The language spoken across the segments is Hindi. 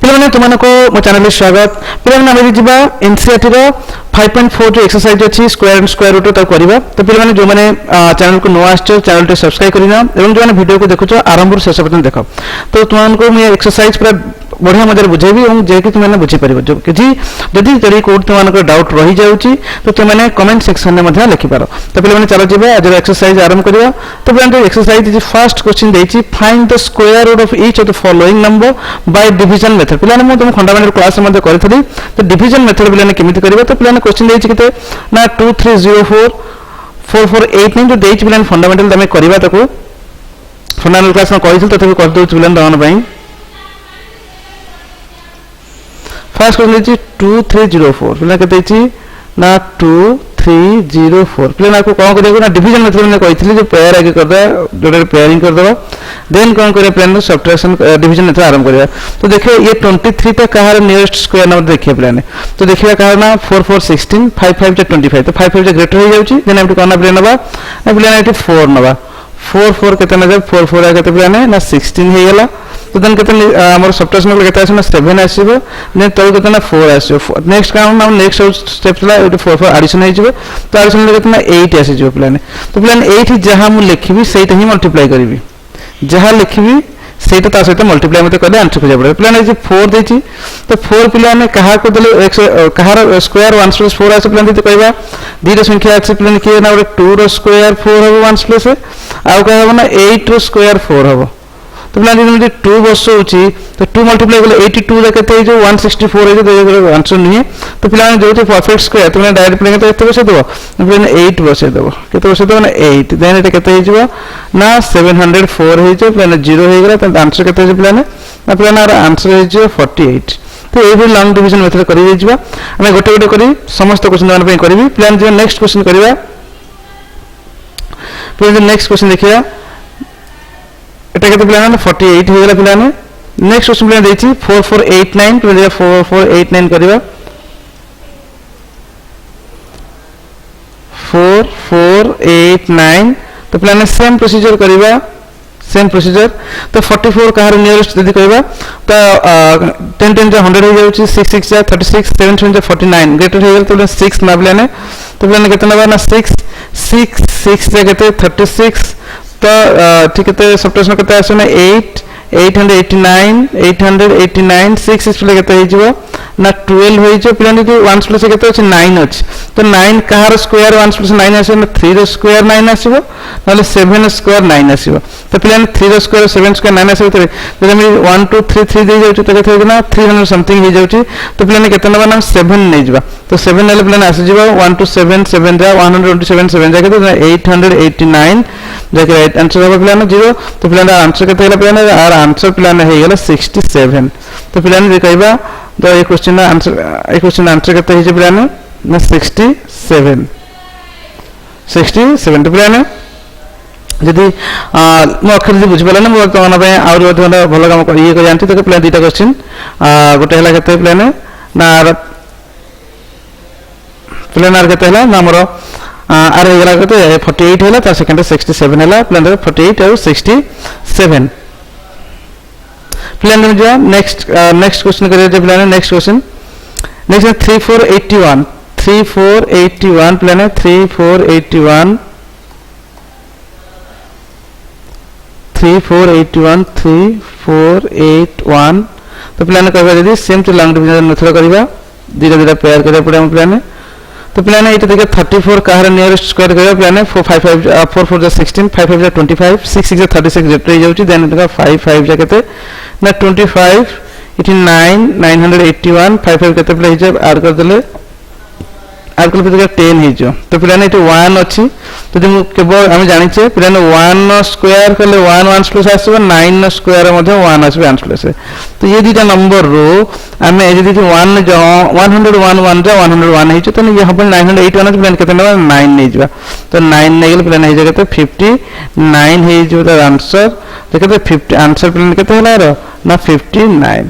पिलाने तुमको मो चैनल स्वागत पिलाने आम जा एनसीईआरटी रो 5.4 जो एक्सरसाइज अच्छी स्क्वायर एंड स्क्वायर रूट तो करवा तो पिलाने जो मैंने चैनल को नुआ आसो चैनल टी सब्सक्राइब करना और जो मैंने वीडियो को देखुच आरंभ शेष पर्यटन देख तो तुमको मुझे एक्सरसाइज पूरा बढ़िया मजा बुझेबी और जेकि तुमने बुझीपर जदि कौट तुम डाउट रही जाऊँगी तो तुमने कमेंट सेक्शन में लिखिपार तो पे चलो जी आज एक्सरसाइज आरंभ करवा तो पे एक्सरसाइज फर्स्ट क्वेश्चन देती find the square root of each of the following number by division method पे मुझे तुम फंडामेंटल क्लास करी तो डिवीजन मेथड पे केमी कर तो पे क्वेश्चन देते ना 2304 4489 जो देती पे फंडामेंटल तुम करवा फंडामेंटल क्लास में कही तो करदे पे फर्स्ट क्वेश्चन देखिए 2304 पे के ना 2304 पे आपको कौन करेगा ना डिवीजन मेथड में कही जो पेयर आगे करदे जो पेयरिंग करदे देन कौन करें प्लान सब्ट्रैक्शन डिवीजन मेथड आरंभ करेगा तो देखिए ये 23 टा कहार नियरेस्ट स्क्वायर नंबर देखिए प्लान तो देखिए कहार ना 4 4 16 5 5 जा 25 तो 5 5 जा ग्रेटर हो जाउची देन एमटी कोना प्लान नबा ना प्लान एटी 4 नबा 4 4 केते ना 4 4 आ केते प्लान ना 16 हे गेला तो देन केते हमर सब्ट्रैक्शन केते आसे ना 7 आसीबो देन तो केते ना 4 आसीबो नेक्स्ट काम ना नेक्स्ट स्टेप ला 4 4 एडिशन हे जिवो तो एडिशन केते ना 8 आसी जिवो प्लान तो प्लान 8 जहां मु लिखिबी सेटा ही मल्टीप्लाई करबी जहां लिखिबी सेटा ता सहित मल्टीप्लाई मते करले आंसर खोजा पड़े प्लान जे 4 देची तो 4 प्लान ने कहा को देले कहार स्क्वायर 1 + 4 आसे प्लान देते कहबा दीटा संख्या आसे प्लान के ना 2 रो स्क्वायर 4 हबो 1 + से आ कहबा ना 8 रो स्क्वायर 4 हबो तो प्लान जे 2 बसौची तो 2 मल्टीप्लाई करले 82 रे केते जो 164 है जो आंसर नहीं तो प्लान जो परफेक्ट स्क्वायर तुमने डायरेक्ट प्लान तो एते बसे दबो प्लान 8 बसे दबो केते बसे दबो ना 8 देन एटा केते हिजबो ना 704 हिजो प्लान 0 हे गेला तो आंसर केते हिजो प्लान ना प्लान आंसर हिजो 48 तो ये भी लॉन्ग डिवीजन मेथड करि हिजबा हम गोटे गोटे करी समस्त क्वेश्चन मान पे करबी प्लान जो नेक्स्ट क्वेश्चन करबा प्लान नेक्स्ट क्वेश्चन देखिया এটা কত প্ল্যান 48 হয়ে গেল প্ল্যান নেক্সট কোশ্চেন প্ল্যান দিয়েছি 4489 প্ল্যান 4489 করিবা 4489 তো প্ল্যান সেম প্রসিজার করিবা सेम प्रोसीजर तो 44 कहार नियरेस्ट यदि कहबा तो 10 10 जा 100 हो जाउची 6 6 जा 36 7 7 जा 49 ग्रेटर हो गेल तो 6 ना प्लान तो प्लान केते नबा ना 6 6 6 जा केते 36 तो ठीक है सब्ट्रैक्शन केते आसे ना 8 889 6 इस प्ले केते हिजबो ना 12 होई जो प्लान जो 1 प्लस केते अछि 9 अछि तो 9 कहार स्क्वायर 1 प्लस 9 आसे ना 3 रो स्क्वायर 9 आसीबो नाले 7 स्क्वायर 9 आसीबो तो प्लान 3 रो स्क्वायर 7 स्क्वायर 9 आसीबो तो जब हम 1 2 3 3 दे जाउची तो केते ना 300 समथिंग हो जाउची तो प्लान केते नबा ना 7 नै जबा तो 7 नेले प्लान आसी जबा 1 2 7 7 जा 127 7 जाके तो 889 जाके राइट आंसर होबा प्लान 0 तो प्लान आंसर केते होला प्लान आर आंसर प्लान है गेला 67 तो प्लान जे कहबा तो ये क्वेश्चन आंसर केते हिजे प्लान ना 67 तो प्लान जदि मो अखर जदि बुझि पला ना मो तो ना और भलो काम ये को जानती तो प्लान दीटा क्वेश्चन गोटे हला केते प्लान ना प्लान आर केते हला ना हमर आर हे गेला केते 48 होला तार सेकंड 67 होला प्लान 48 और 67 प्लान में जो नेक्स्ट क्वेश्चन करिए जो प्लान है नेक्स्ट क्वेश्चन नेक्स्ट है 3481 प्लान है 3481 तो प्लान करबा यदि same to long division method करबा धीरे धीरे पेयर करे पड़े हम प्लान तो प्लान है इटा देखिए 34 कहार नियरेस्ट स्क्वायर करबा प्लान है 4 5 5 4 4 जा 16 5 5 जा 25 6 6 जा 36 जेट रह जाउची देन इटा 5 5 जा केते ना 25 89 981 5 5 केते प्ले हिजे आर कर देले आर कर पे 10 हिजो तो प्लान इटा 1 अछि तो जे केवल हम जानि छे प्लान 1 स्क्वायर करले 1 1 प्लस आसीबो 9 स्क्वायर मध्ये 1 आसीबो 1 प्लस तो ये दुटा नंबर रो हमें यदि 1 जो 101 1 जा 101 हिजो तो ये हम 981 प्लान केते ना 9 नै जबा तो 9 नै गेल प्लान हिजो केते 59 हिजो द आंसर तो केते 50 आंसर प्लान केते होला रो ना 59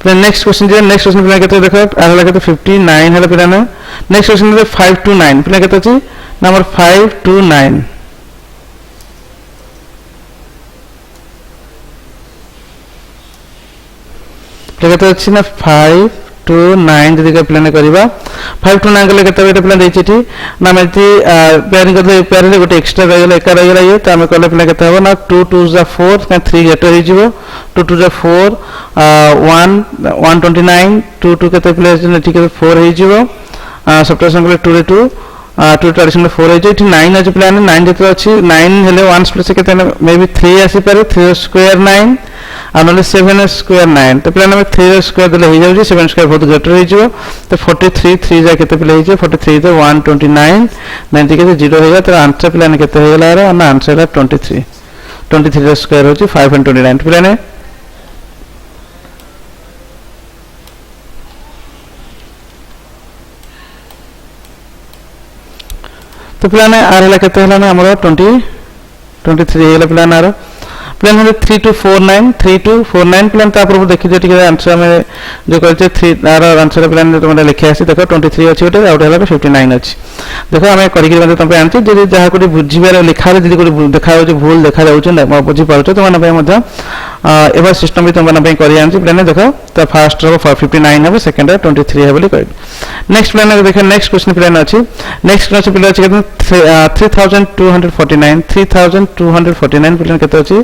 फिर नेक्स्ट क्वेश्चन जे नेक्स्ट क्वेश्चन प्लान केते देखो आला केते 59 हला प्लान नेक्स्ट क्वेश्चन में 529 प्लान केते अछि नंबर 529 529 କେତେ ଅଛି ନା 5 to 9 ଯଦି ପିଲାମାନେ କରିବା 5 to 9 କଲେ କେତେ ଗୋଟେ ପିଲା ଦେଇଛି ଏଠି ନା ଆମେ ଏଠି ପେୟାରିଂ କରିଲେ ପେୟାରରେ ଗୋଟେ ଏକ୍ସଟ୍ରା ରହିଗଲା ଏକା ରହିଗଲା ଇଏ ତ ଆମେ କଲେ ପିଲା କେତେ ହେବ ନା 2 2 is 4 କାରଣ 3 ଗ୍ରେଟର ହେଇଯିବ 2 2 is 4 1 129 2 2 କେତେ ପିଲା ଏଠି କେତେ 4 ହେଇଯିବ ସବଟ୍ରାକ୍ସନ କଲେ 2 ରେ 2 2 ट्रेडिशन 4 है जो 9 अच्छे प्लान 9 जो अच्छी 9 हेले 1 प्लस के मे बी 3 आसी पारे 3 स्क्वायर 9 आ नले 7 स्क्वायर 9 तो प्लान में 3 स्क्वायर देले हो जाउ 7 स्क्वायर बहुत ग्रेटर हो जिवो तो 43 3 जा केते प्ले हो 43 तो 129 90 के 0 होगा तो आंसर प्लान केते हो गला रे ना आंसर है 23 23 स्क्वायर हो 529 प्लान तो प्लान आर है केते हला ना हमरो 23 हेला प्लान आर प्लान है 3249 3249 प्लान ता पर देखि जे टिके आंसर में जो करते 3 आर आंसर प्लान जो तुम लिखि आसी देखो 23 अछि ओटे आउट हला 59 अछि देखो हमें करि के तुम पे आंसर जे जहा कोडी बुझिबार लिखा रे कोडी देखा हो भूल देखा जाउ छ ना बुझि पाउछ तुम पे मध्य एबा सिस्टम भी तुम पे करि आंसर प्लान देखो तो फर्स्ट रो 59 है सेकंड 23 है बोली कहि नेक्स्ट प्लान देखो नेक्स्ट क्वेश्चन प्लान अछि नेक्स्ट क्वेश्चन प्लान अछि 3249 3249 प्लान केते अछि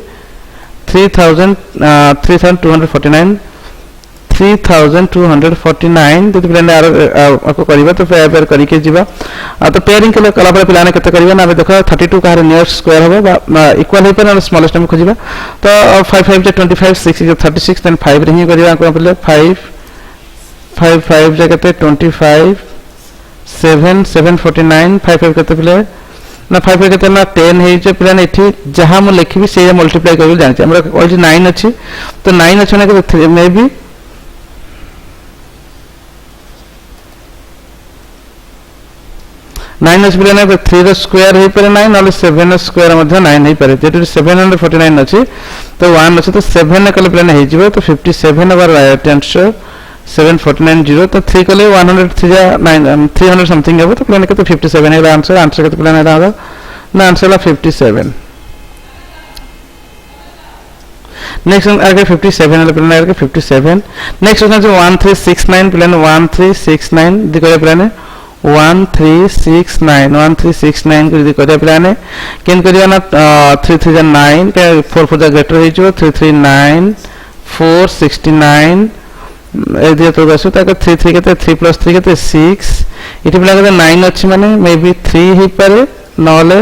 3249 3249 तो प्लान आपको करिबा तो पेयर करि के जिबा तो पेयरिंग के कला पर प्लान केते करिबा ना देखो 32 का नियरेस्ट स्क्वायर होबा इक्वल हे पर स्मॉलेस्ट में खोजिबा तो 5 5 25 6 36 देन 5 रे ही करिबा को पले 5 5 5 जे केते 25 7 7 49 5 5 केते पले ना 5 5 केते ना 10 हे जे प्लान एठी जहां म लिखबी से मल्टीप्लाई करबी जानि हमरा ओइ 9 अछि तो 9 अछि ना के मे बी 9 अछि प्लान 3 रो स्क्वायर हे पर 9 नले 7 रो स्क्वायर मध्ये 9 हे पर जेटु 749 अछि तो 1 अछि तो 7 ने कले प्लान हे जिवो तो 57 ओवर राइट आंसर 749 0 तो 3 कले 100 9 300 समथिंग है तो प्लान के तो 57 है आंसर आंसर के तो प्लान है ना आंसर ला 57 नेक्स्ट आगे 57 है प्लान आगे 57 नेक्स्ट है जो 1369 प्लान 1369 दिखो प्लान है 1369 कर दिखो प्लान है केन करिया ना 3 3 9 के 4 4 ग्रेटर है जो 339 469 ए दिया तो दसो ताके 3 3 केते 3 + 3 केते 6 इति पिला केते 9 अछि माने मे बी 3 हे पारे नले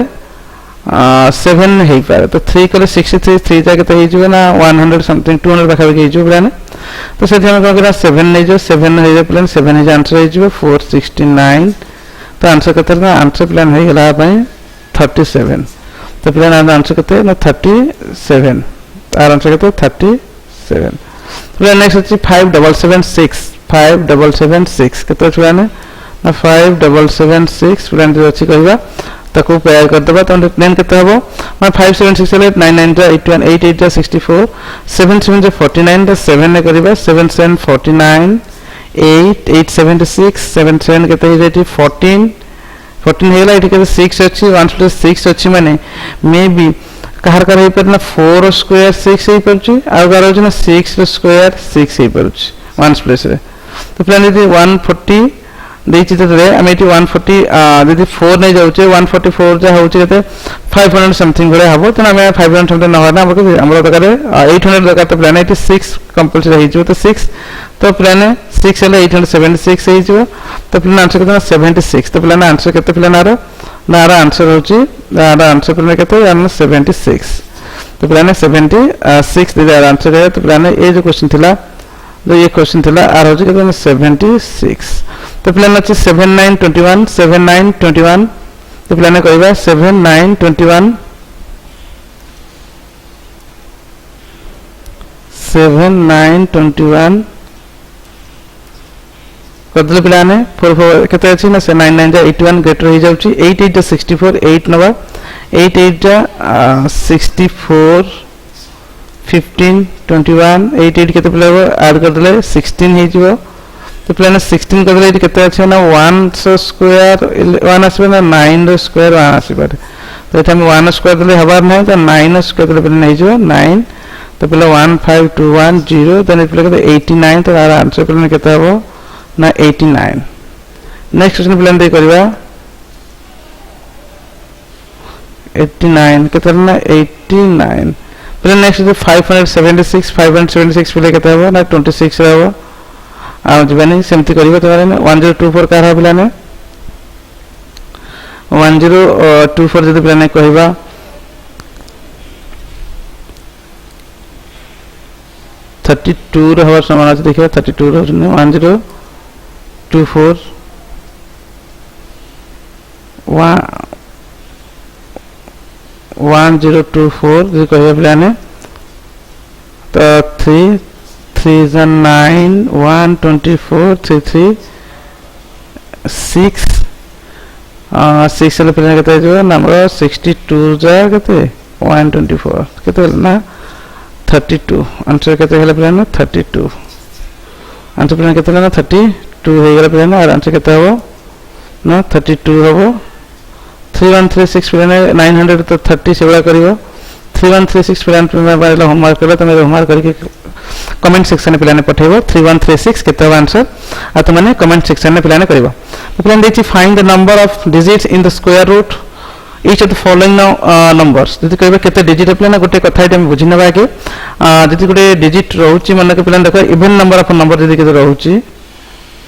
7 हे पारे तो 3 कले 63 3 जा केते हे जिवो ना 100 समथिंग 200 बखा हे जिवो प्लान तो से हम करा 7 नै जो 7 हे जे प्लान 7 हे आंसर हे जिवो 469 तो आंसर केते ना आंसर प्लान हे गेला पय 37 तो प्लान आंसर केते ना 37 आर आंसर केते 37 प्लान नेक्स्ट अछि 5776 केते प्लान है ना 5776 प्लान जो अछि कहबा ताको पेयर कर देबा तो प्लान केते हबो ना 576 8 99 जा 81 88 जा 64 77 जा 49 जा 7 ने करबा 77 49 8 876 77 केते हे जेटी 14 14 हेला इठी केते 6 अछि 1 + 6 अछि माने मे बी कहर कर हे पर ना 4 स्क्वायर 6 हे परछु आ गारो ना 6 स्क्वायर 6 हे परछु 1 प्लस रे तो प्लान यदि 140 देछि तो रे हम एटी 140 यदि 4 नै जाउचे 144 जा होचे केते 500 समथिंग भले हबो त हम 500 समथिंग न होना हमरो दरकार 800 दरकार तो प्लान 86 कंपलसरी हे जो तो 6 तो प्लान 6 हेले 876 हे जो तो प्लान आंसर केतना 76 तो प्लान आंसर केते प्लान आरो ना आंसर होची ना आंसर प्लान केते 76 तो प्लान 76 दे आंसर है तो प्लान ए जो क्वेश्चन थिला जो ये क्वेश्चन थिला आर होची केते 76 तो प्लान अछि 7921 7921 तो प्लान कहबा 7921 7921 कदल प्लान है 44 केते अछि ना 99 जा 81 ग्रेटर हो जाउची 88 जा 64 8 नवा 88 जा 64 15 21 88 केते प्लान ऐड कर देले 16 हे जिवो तो प्लान 16 कर देले केते अछि ना 1 स्क्वायर 1 आसबे ना 9 रो स्क्वायर 1 आसबे तो एटा हम 1 स्क्वायर देले हबार नै तो 9 स्क्वायर देले प्लान हे जिवो 9 तो तो पहले 15210 देन पिला के 89 तो यार आंसर पिला केते हबो ना 89 नेक्स्ट क्वेश्चन पिला दे करबा 89 केते ना 89 पिला नेक्स्ट 576 पिला केते हबो ना 26 रहबो आ जबानी सेमती करबो तो 1024 का है पिला ने 1024 जदि पिला ने कहबा 32 रहबार समान अछि देखिबा 32 रहने 1024 1024 जे कहबा पिला ने तो 3 3 9 124 3 6 6 ले पिला केते जो नंबर 62 जा केते 124 केते ना 32 आंसर केते हेले पिला ना 32 आंसर पिला केते ना 32 हे गेला पिला ना आंसर केते हो ना 32 होबो 3136 पिला ने 900 तो 30 सेवला करिवो 3136 पिला ने बारे होमवर्क करला तमे होमवर्क करके कमेंट सेक्शन में पिला ने पठेबो 3136 केते हो आंसर आ त माने कमेंट सेक्शन में पिला ने करबो पिला ने देछि find the number of digits in the square root each of the following numbers जति कहबे केते डिजिट पिला ना गोटे कथा हम बुझि नबा के जति गोटे डिजिट रहउची मन के पिला देखो इवन नंबर ऑफ नंबर जति केते रहउची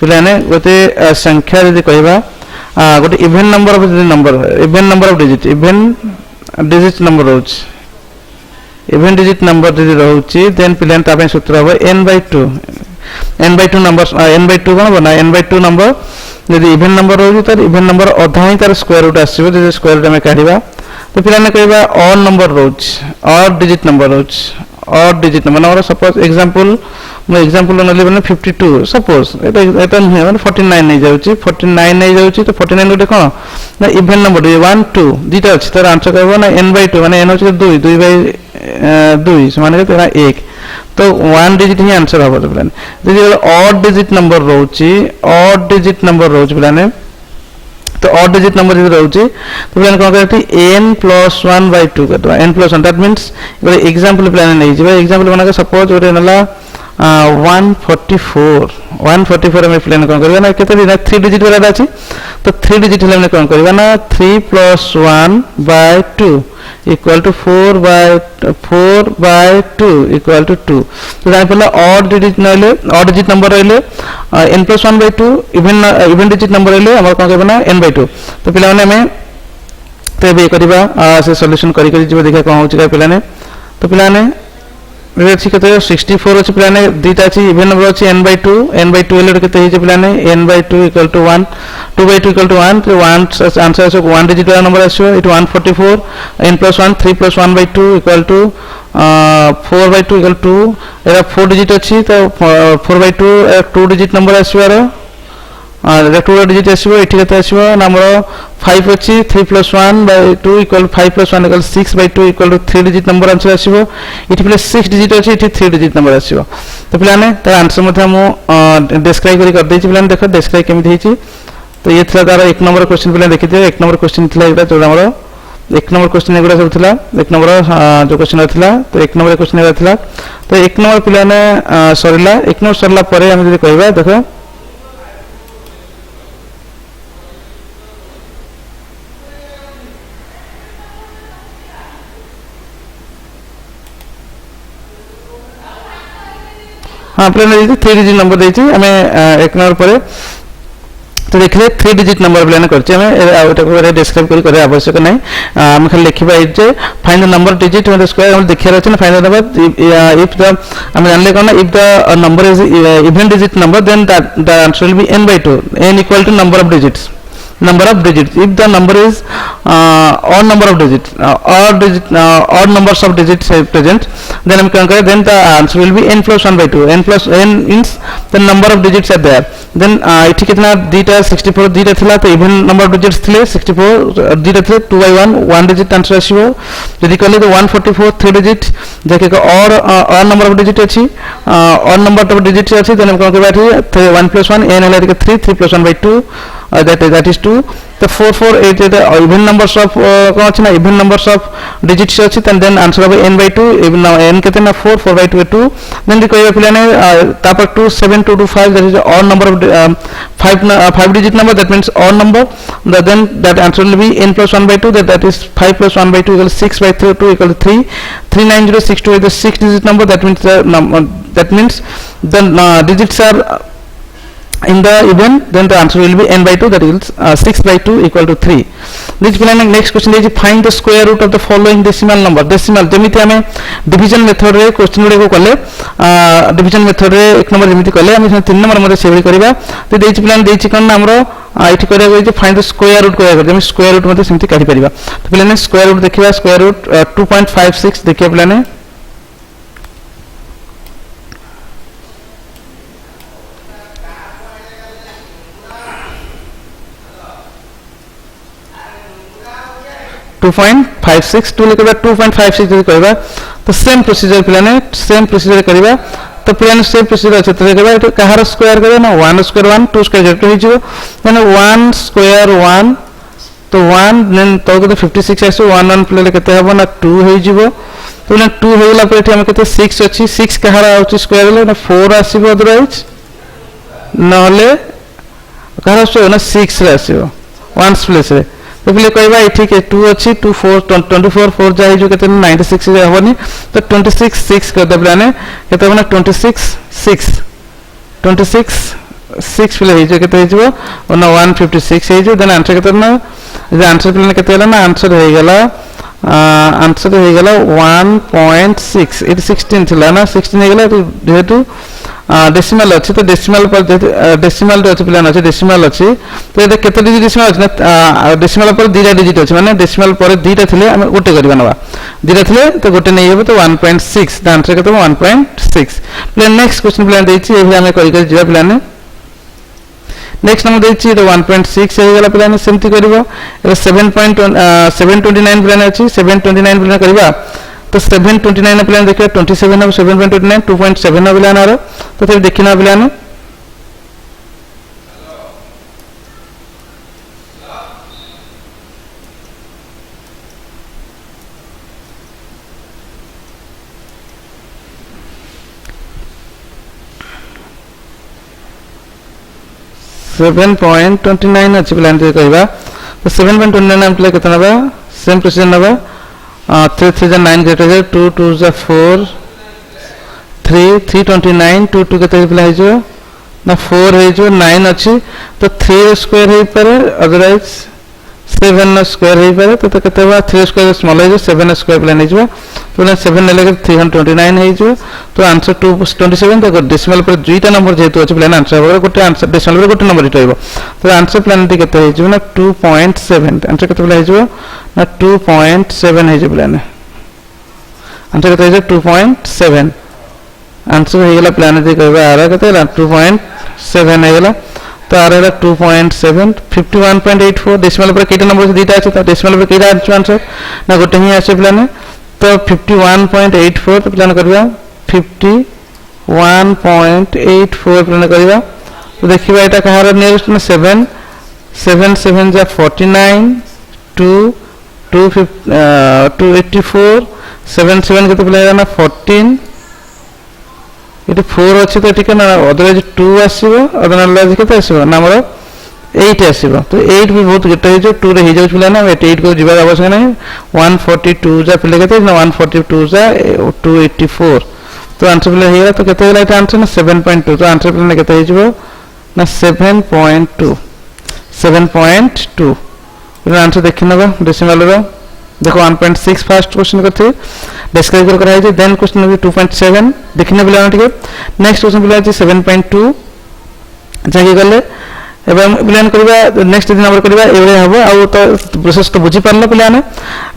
पिला ने गोटे संख्या जति कहबा गोटे even number of digit even digit number रहउची इवन डिजिट नंबर जति रहउची देन पिला ता पे सूत्र हो n/2 नंबर n/2 कोन बना n/2 नंबर यदि इवन नंबर रहउची त इवन नंबर अधा ही तार स्क्वायर रूट आसीबो जे स्क्वायर रूट में काढिबा तो पिला ने कहबा ऑड नंबर रहउची ऑड डिजिट नंबर रहउची ऑड डिजिट नंबर और सपोज एग्जांपल मैं एग्जांपल नले बने 52 सपोज एटा नहीं माने 49 नहीं जाउची 49 नहीं जाउची तो 49 गोटे कोन ना इवन नंबर 1 2 दीटा अछि तार आंसर कहबो ना n/2 माने n होची 2 2 समान के तेरा 1 तो 1 डिजिट ही आंसर होबो तो प्लान यदि ऑड डिजिट नंबर रहउची ऑड डिजिट नंबर रहउची प्लान तो ऑड डिजिट नंबर यदि रहउची तो प्लान कोन करती n + 1/2 करबा n + 1 दैट मींस एगो एग्जांपल प्लान नै जेबा एग्जांपल बना के सपोज ओरे नला 144 में प्लान कोन करबा ना केते दिन 3 डिजिट वाला अछि तो 3 डिजिट हमने कोन करबा ना 3 + 1/2 equal to 4/2 equal to 2 तो जाय पहला ऑड डिजिट नले ऑड डिजिट नंबर रहले n + 1/2 इवन डिजिट नंबर रहले हमर कोन करबा ना n/2 तो पिला माने हमें तो बे करबा से सॉल्यूशन करी करी जे देखा कोन होची का पिला ने तो पिला ने रेछि कते 64 अछि पिला ने दीटा अछि इवन नंबर अछि n/2 ले कते हिजे पिला ने n/2 equal to 1 2/2 equal to 1 तो 1 आंसर আছে 1 डिजिट वाला number आछो it 144 n + 1 3 + 1/2 equal to 4/2 equal to era 4 digit अछि तो 4/2 2 डिजिट नंबर आछो आरो 2 डिजिट आछो एठी कते आछो नंबर 5 अछि 3 + 1/2 equal 5 + 1 equal 6/2 equal to 3 digit number answer आछो एठी प्लस 6 डिजिट अछि एठी 3 डिजिट नंबर आछो तो पिलाने तार आंसर मध्ये हम डिस्क्राइब कर देछि पिलाने देखो डिस्क्राइब केमिति हिची तो ये थला तार 1 नंबर क्वेश्चन पिलाने देखिते 1 नंबर क्वेश्चन थला एटा जो हमर 1 नंबर क्वेश्चन एगुडा सब थला 1 नंबर जो क्वेश्चन थला तो 1 नंबर क्वेश्चन एगुडा थला तो 1 नंबर पिलाने सरिला 1 नंबर सरला परे हम जदि कहबा देखो हाँ प्लान 3 डिजिट नंबर देछि हमें 1 नंबर परे तो देखले 3 डिजिट नंबर प्लान करछि हमें एटा को डिस्क्राइब करे आवश्यक नै हम खाली लिखिबा जे find the number digit in the square हम देखिया रहछि ना find the number if the हम जानले कोन if the number is even digit number then the answer will be n/2 n equal to number of digits if the number is odd number of digits odd numbers of digits are present then we can then the answer will be n + 1/2 n means the number of digits are there then एठी कितना दीटा 64 दीटा थिला तो इवन नंबर ऑफ डिजिट्स थिले 64 दीटा थिले 2/1 1 डिजिट आंसर आसीबो यदि कहले तो 144 3 डिजिट जेके को और नंबर ऑफ डिजिट अछि और नंबर ऑफ डिजिट्स अछि देन हम कहबा 1 + 1 n होला 3 3 + 1/2 that is 2. The 4 4 8 the even numbers of कौन अच्छी ना even numbers of digits अच्छी then answer होगा n by 2 even now n कितने ना 4 4 by 2 है 2 then the कोई पिला ने तापर 2 7 2 2 5 that is the odd number of 5 digit number, that means odd number. Then that answer will be n plus 1 by 2, that is 5 plus 1 by 2 equals 6 by 2 equal to 3. 39062 is the 6 digit number, that means the digits are in the even, then the answer will be n by 2, that is 6 by 2 equal to 3. This next question is find the square root of the following decimal number. Decimal जेमिति हमें division method रे question गुड़े को कले division method रे एक नंबर जेमिति कले हमें 3 नंबर मध्य सेवरी करिबा तो देइछि प्लान देइछि कोन हमरो आइट करिया गई फाइंड द स्क्वायर रूट करिया गई स्क्वायर रूट मते सेमति काढी परिबा तो प्लान स्क्वायर रूट देखिबा स्क्वायर रूट 2.56 देखिया प्लान 2.56 टू लेके 2.56 जब करबा तो सेम प्रोसीजर प्लान है सेम प्रोसीजर करबा तो प्लान सेम प्रोसीजर अच्छे तो करबा तो कहार स्क्वायर करे ना 1 स्क्वायर 1 2 स्क्वायर 2 हिजो देन 1 स्क्वायर 1 तो 1 देन तो 56 आसो 1 1 प्ले केते हबो ना 2 हिजो तो ना 2 हेला पर हम केते 6 अछि 6 कहार आउची स्क्वायर ले ना 4 आसीबो अदरवाइज नहले कहार आसो ना 6 रे आसीबो 1 प्लेस रे तो बोले कहबा ठीक है 2 अच्छी 2 4 24 4 जाई जो केते 96 जे हबनी तो 26 6 कर दे प्लान केते बना 26 6 26 6 प्ले हे जो केते हे जो ओना 156 हे जो देन आंसर केते ना जे आंसर प्लान केते हला ना आंसर हे गेला 1.6 इट 16 थिला ना 16 हे गेला तो जेतु डेसिमल अच्छी तो डेसिमल पर डेसिमल रे अच्छी प्लान अच्छी डेसिमल अच्छी तो ये केते डिजिट डेसिमल अच्छी ना डेसिमल पर दीटा डिजिट अच्छी माने डेसिमल पर दीटा थिले हम गोटे करबा नबा दीटा थिले तो गोटे नै हेबो तो 1.6 द आंसर केते 1.6 प्लान नेक्स्ट क्वेश्चन प्लान देछि एही हम करि कर जिवा प्लान नेक्स्ट नंबर देछि तो 1.6 हे गेला प्लान सेमति करबो 7.729 प्लान अच्छी 729 प्लान करबा तो 729 प्लान देखिए 27 है 7.29 2.7 है प्लान आ रहा तो फिर देखना प्लान 7.29 अच्छी प्लान तो कहबा तो 7.29 प्लान कितना बा सेम प्रोसीजर नबा 3 3 जा 9 गेट है 2 2 जा 4 3 329 2 2 केते प्लान है जो ना 4 है जो 9 अच्छी तो 3 स्क्वायर है पर अदरवाइज 7 स्क्वायर है पर तो केते बा 3 स्क्वायर स्मॉल है जो 7 स्क्वायर प्लान है जो तो 7 ले लेके 329 है जो तो आंसर 227 तो डेसिमल पर दुईटा नंबर जेतु अछि प्लान आंसर होगा गोटे आंसर डेसिमल पर गोटे नंबर हिटइबो तो आंसर प्लान टी केते है जो ना 2.7 आंसर केते प्लान है जो ना 2.7 है जो प्लान आंसर केते है 2.7 आंसर हे गेला प्लान दे कहबा आरा केते 2.7 हे गेला तो आरा 2.7 51.84 डेसिमल पर केटा नंबर दीटा अछि तो डेसिमल पर केटा आंसर ना गोटे ही आसे प्लान तो 51.84 तो प्लान करबा 51.84 प्लान करबा तो देखिबा एटा कहार नियरेस्ट में 7 7 7 जा 49 2 284 7 7 के तो प्लान ना 14 इट 4 अछि तो ठीक है ना अदरवाइज 2 आसीबो अदरवाइज केते आसीबो ना हमर 8 आसीबो तो 8 भी बहुत गेट है जो 2 रे हे जाउ पिला ना 8 को जिबा आवश्यक नहीं 142 जा पिले केते ना 142 जा 284 तो आंसर पिले हेला तो केते हेला एटा आंसर ना 7.2 तो आंसर पिले केते हे जिवो ना 7.2 7.2 इनो आंसर देखिनबा डेसिमल रो देखो 1.6 फर्स्ट क्वेश्चन करथे डिस्क्राइब करा है देन क्वेश्चन नंबर 2.7 देखिने बिला ठीक है नेक्स्ट क्वेश्चन बिला 7.2 जाके गले एवं प्लान करबा नेक्स्ट दिन नंबर करबा एवरे हबो आ तो प्रोसेस तो बुझी पारला प्लान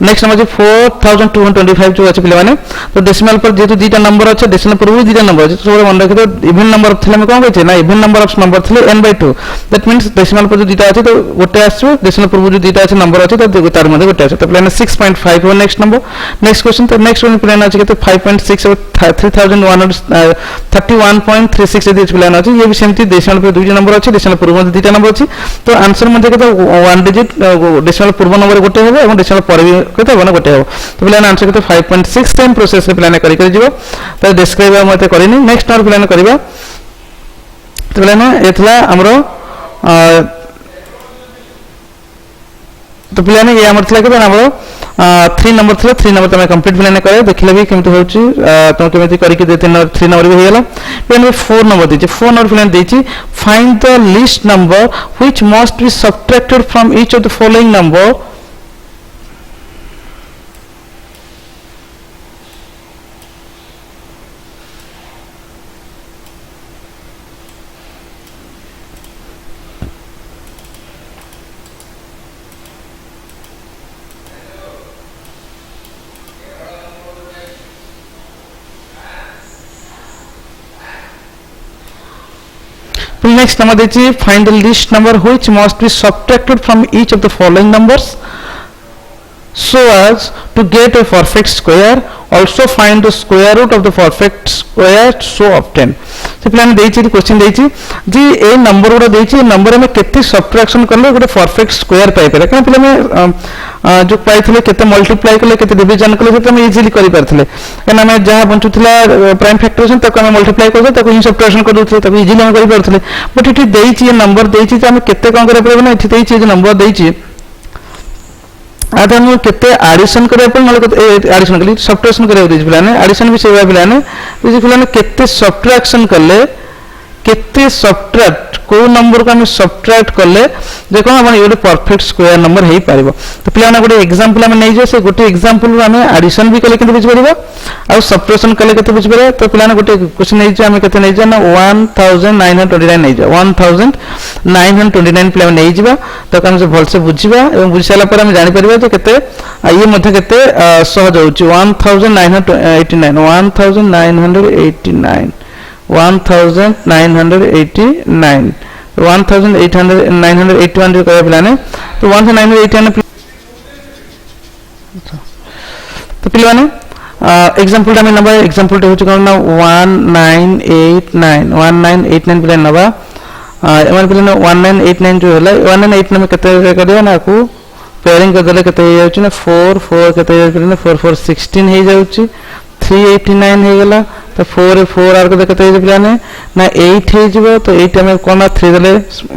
नेक्स्ट नंबर 4225 जो अछि प्लान तो डेसिमल पर जेतु दीटा नंबर अछि डेसिमल पर भी दीटा नंबर अछि तो मन रखितो इवन नंबर थिले हम कोन कहै ना इवन नंबर ऑफ नंबर थिले n/2 दैट मींस डेसिमल पर जो दीटा अछि तो गोटे आछो डेसिमल पर जो दीटा अछि नंबर अछि तो तार मध्ये गोटे अछि तो प्लान 6.5 हो नेक्स्ट नंबर नेक्स्ट क्वेश्चन तो नेक्स्ट वन प्लान अछि के 5.6 और 3131.36 यदि प्लान अछि ये भी सेमती डेसिमल पर दुईटा नंबर अछि डेसिमल पर দুইটা নম্বর আছে তো আনসার মধ্যে কেতে ওয়ান ডিজিট ডেসিমাল পূর্ব নম্বর গোটে হবে এবং ডেসিমাল পরে भी কেতে হবে না গোটে হবে তো পিলানে আনসার কেতে 5.6 সেম प्रोसेस रे पिलाने करी करी जीवो तो डिस्क्राइब मते करिनी नेक्स्ट नंबर पिलाने करबा तो पिलाने एथला हमरो तो पिलाने ये हमर थला के हमरो 3 नंबर थला 3 नंबर तमे कंप्लीट पिलाने करे देखिले भी केमते होची तो केमते करी के 3 नंबर भी हेला पिलाने 4 नंबर देची 4 नंबर पिलाने देची find the least number which must be subtracted from each of the following number Next number देची find the list number which must be subtracted from each of the following numbers so as to get a perfect square. Also find the square root of the perfect square so obtain. से प्लान देची क्वेश्चन देची जी ए नंबर गुडा देची नंबर में केते सब्ट्रैक्शन करले गोटे परफेक्ट स्क्वायर पाई पारे काहे पिला में जो पाइथिले केते मल्टीप्लाई करले केते डिवीजन करले सेटा हम इजीली करि पारथिले काना में जहा बंचुथिला प्राइम फैक्टराइजेशन तक हम मल्टीप्लाई करले तक ही सब्ट्रैक्शन कर दोथिले तक इजीली हम करि पारथिले बट इठी देची ये नंबर देची जे हम केते कोन करे परबे ना इठी देची जे नंबर देची आधा हम केते एडिशन करे पर मतलब एडिशन करली सब्ट्रैक्शन करे देची पिलाने एडिशन भी सेवा पिलाने जे पिलाने केते सब्ट्रैक्शन करले केते सब्ट्रैक्ट को नंबर को हम सब्ट्रैक्ट करले देखो हम ये परफेक्ट स्क्वायर नंबर हे पारिबो तो पिलाने गोटे एग्जांपल हम नै जे से गोटे एग्जांपल हम एडिशन भी कले केते बुझ परिबो आ सब्ट्रैक्शन कले केते बुझ परिबो तो पिलाने गोटे क्वेश्चन नै जे हम केते नै जे ना 1929 नै जे 1929 पिला नै जिबा तो हम से भल से बुझिबा एवं बुझ साला पर हम जानि परिबो तो केते ये मध्ये केते सहज होची 1989 1881 जो करे पिलाने तो 1981 तो पिलाने एग्जांपल टा में नंबर एग्जांपल टा होची कोन ना 1989 पिलाने नबा एमन पिलाने 1989 जो होला 1989 में केते करियो ना को पेयरिंग कर देले केते जाउची ना 4 केते पिलाने 4 16 हे जाउची 389 हे गेला तो 4 आर को देखते हैं पिलाने ना 8 हे जिवो तो 8 में कोन 3 देले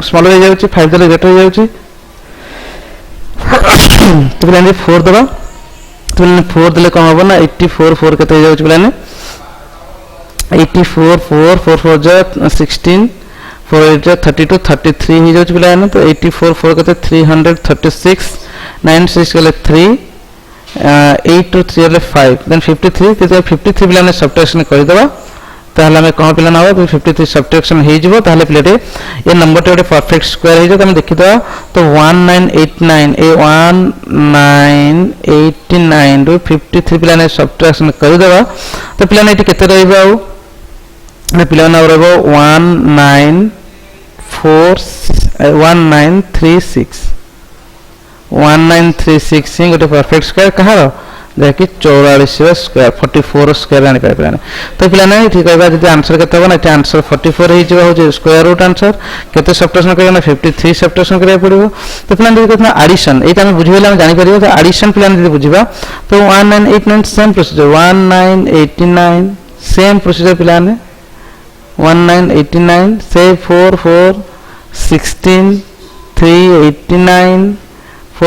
स्मॉल हो जाउची 5 देले ग्रेटर हो जाउची तो पिलाने 4 दबा तो पिलाने 4 देले कम हो ना 84 केते हो जाउची पिलाने 84 4 जो 16 4 जो 32 33 हे जाउची पिलाने तो 84 केते 336 96 केले 3 8 to 3 ले 5 then 53 तो 53 पिलाने सब्ट्रैक्शन कर दबा ताहले हमें कहां पिला ना हो 53 सब्ट्रैक्शन हे जिवो ताहले पिलेटे ये नंबर टे परफेक्ट स्क्वायर हे जो हम देखि दबा तो 1989 ए 1989 रो 53 पिलाने सब्ट्रैक्शन कर दबा तो पिलाने एटी केते रहबो आ ने पिलाने रहबो 1936 ही गोटे परफेक्ट स्क्वायर कहार देखि 44 स्क्वायर 44 स्क्वायर आनी पाए पिलाने तो पिलाने ठीक कहबा जदी आंसर केते हो ना एटा आंसर 44 हे जिवो हो जे स्क्वायर रूट आंसर केते सब्ट्रैक्शन करियो ना 53 सब्ट्रैक्शन करिया पड़िबो तो पिलाने देखि कतना एडिशन एटा हम बुझिबेला हम जानि परिबो तो एडिशन पिलाने जदी बुझिबा तो 1989 सेम प्रोसीजर 1989 सेम प्रोसीजर पिलाने 1989 से 4 16 389 4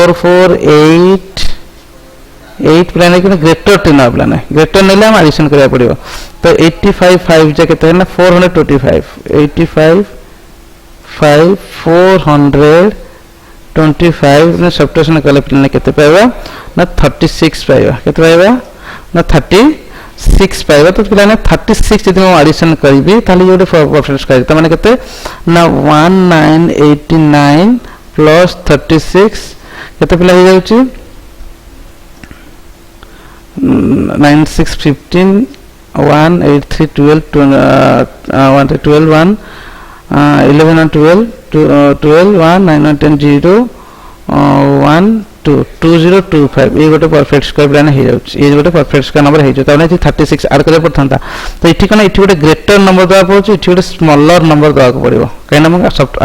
8 प्लान के ग्रेटर 10 प्लान ग्रेटर नेले हम एडिशन करिया पड़िबो तो 85 5 जे केते ना 425 85 5 425 ने सब्ट्रैक्शन कले प्लान केते पाइबा ना 36 पाइबा केते पाइबा ना 36 पाइबा तो प्लान 36 जदि हम एडिशन करबी ताले ये परफेक्ट स्क्वायर त माने केते ना 1989 प्लस 36 केते पिला हो जाउची 9615 183 12 12 1 11 and 12 12 1 9 10 0 1 2 2025 ये गोटे परफेक्ट स्क्वायर प्लान हो जाउछ ये गोटे परफेक्ट स्क्वायर नंबर हो जाउ ताने 36 ऐड करे पड़थांता तो इठी कोन इठी गोटे ग्रेटर नंबर दवा पड़छ इठी गोटे स्मॉलर नंबर दवा को पड़िबो काइना हम